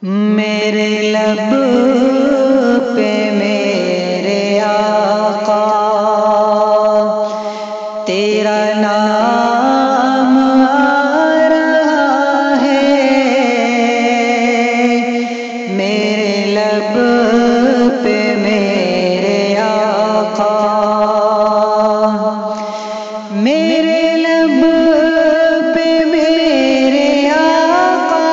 میرے لب پہ میرے آقا تیرا نام آ رہا ہے، میرے لب پہ میرے آقا، میرے لب پہ میرے آقا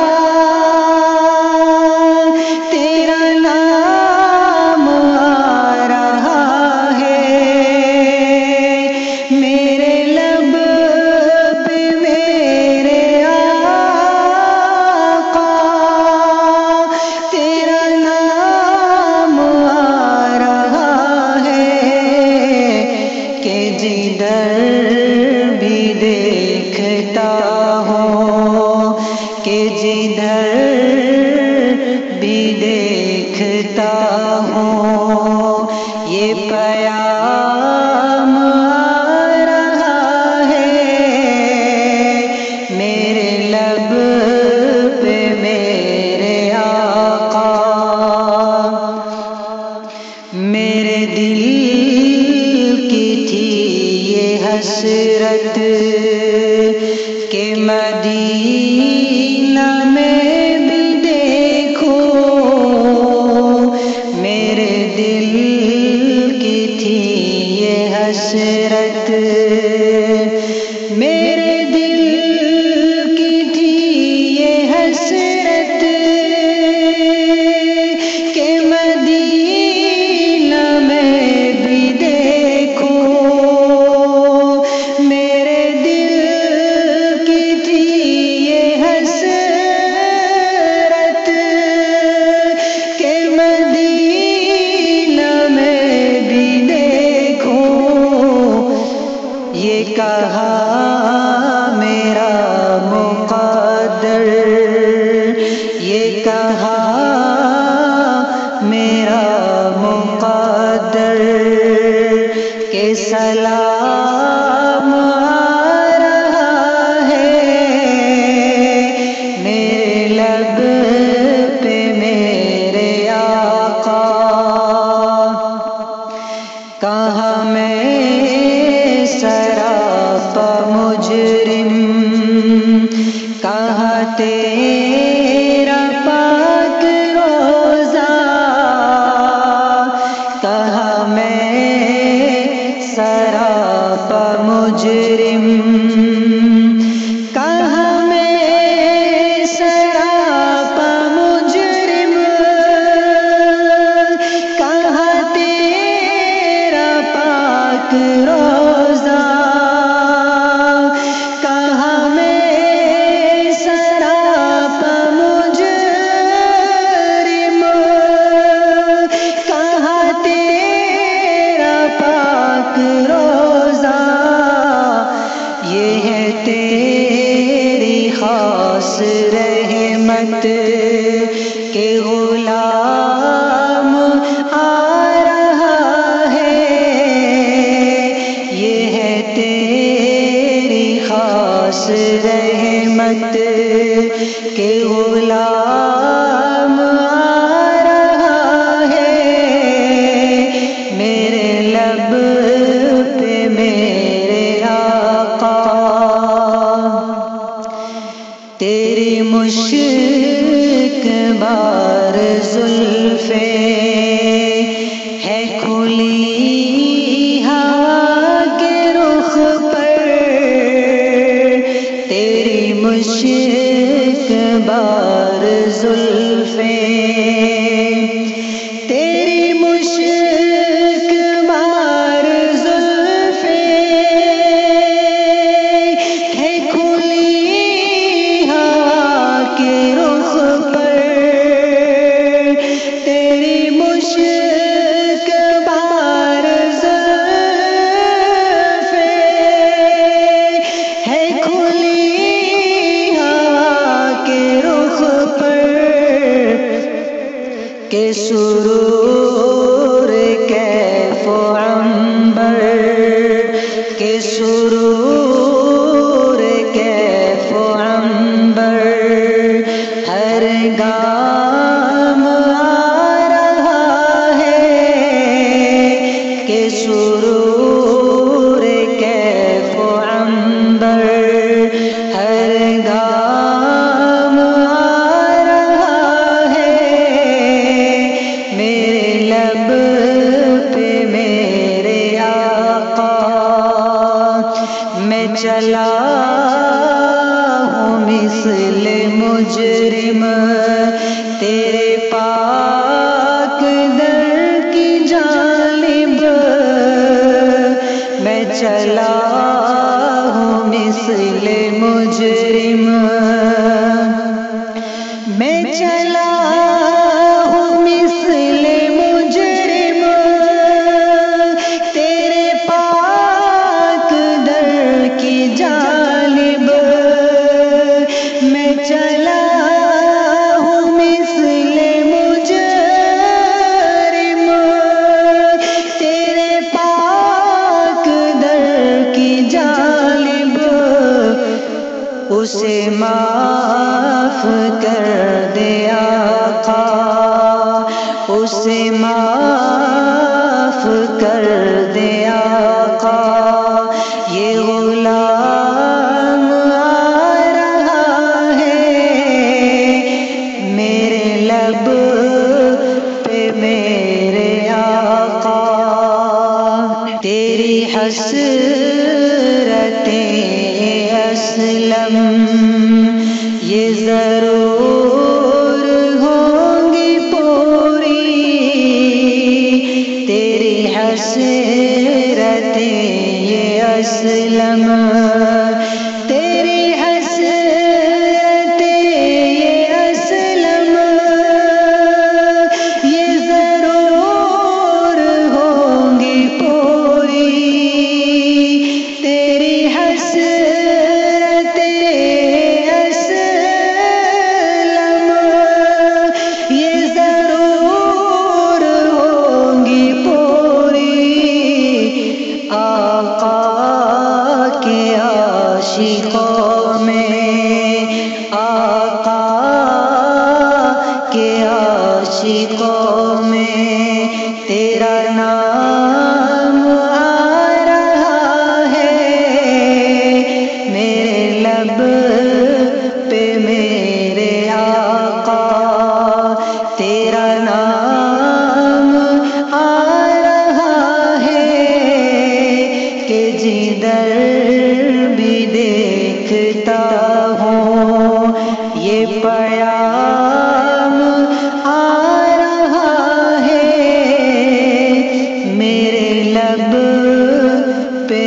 تیرا نام آ رہا ہے، میرے لب پہ میرے آقا تیرا نام آ رہا ہے، کہ جدھر بھی دیکھتا ہوں، کہ جدھر بھی دیکھتا ہوں یہ پیام آ رہا ہے، میرے لب پہ میرے آقا، میرے دل کی تھی یہ حسرت کہ مدینہ میں بھی دیکھو، میرے دل کی تھی یہ حسرت، میرے دل کی تھی یہ حسرت کہ مدینہ میں بھی دیکھو، میرے دل کی تھی یہ حسرت کہ مدینہ میں بھی دیکھو، یہ کہا میرا مقدر، یہ کہا میرا مقدر کہ سلام آ رہا ہے، میرے لب پہ میرے آقا، کہاں میں سراپا مجرم، کہاں تیرا پاک روزہ، کہاں میں سراپا مجرم، کہاں میں سراپا مجرم، کہاں تیرا پاک روزہ، کہاں میں سراپا مجرم، کہاں تیرا پاک روزہ، یہ ہے تیری خاص رحمت کہ غلام آ رہا ہے، یہ ہے تیری خاص رحمت کہ غلام آ رہا ہے، میرے لب پہ میرے آقا، تیری مشک بار زلفیں ہے کھلی ہوا کے رخ پر، تیری مشک بار زلفیں، تیری مشک بار زلفیں ہے کھلی ہوا کے رخ پر، تیری مشک بار زلفیں ہے کھلی ہوا کے رخ پر، کہ سرور کیف و عنبر، کہ سرور کیف و عنبر ہر گاہ تیرے پاک در کی جانب میں چلا ہوں مثل مجرم، میں چلا ہوں مثل مجرم، تیرے پاک در کی جانب میں چلا ہوں مثل مجرم، تیرے پاک در کی جانب اسے معاف کر دے آقا، اسے معاف کر دے آقا، یہ غلام آ رہا ہے میرے لب پہ میرے آقا، تیری حسرتیں اسلم یہ ضرور ہوں گی پوری، تیری حسرتیں یہ اسلم، تیری حسرتیں یہ اسلم یہ ضرور ہوں گی پوری، تیری حسرتیں اسلم یہ ضرور ہوں گی پوری، آقا کے عاشقوں میں، آقا کے عاشقوں میں تیرا نام آ رہا ہے میرے لب پہ میرے آقا، تیرا نام آ رہا ہے کہ جدھر بھی دیکھتا ہوں یہ پیام آ رہا ہے میرے لب پہ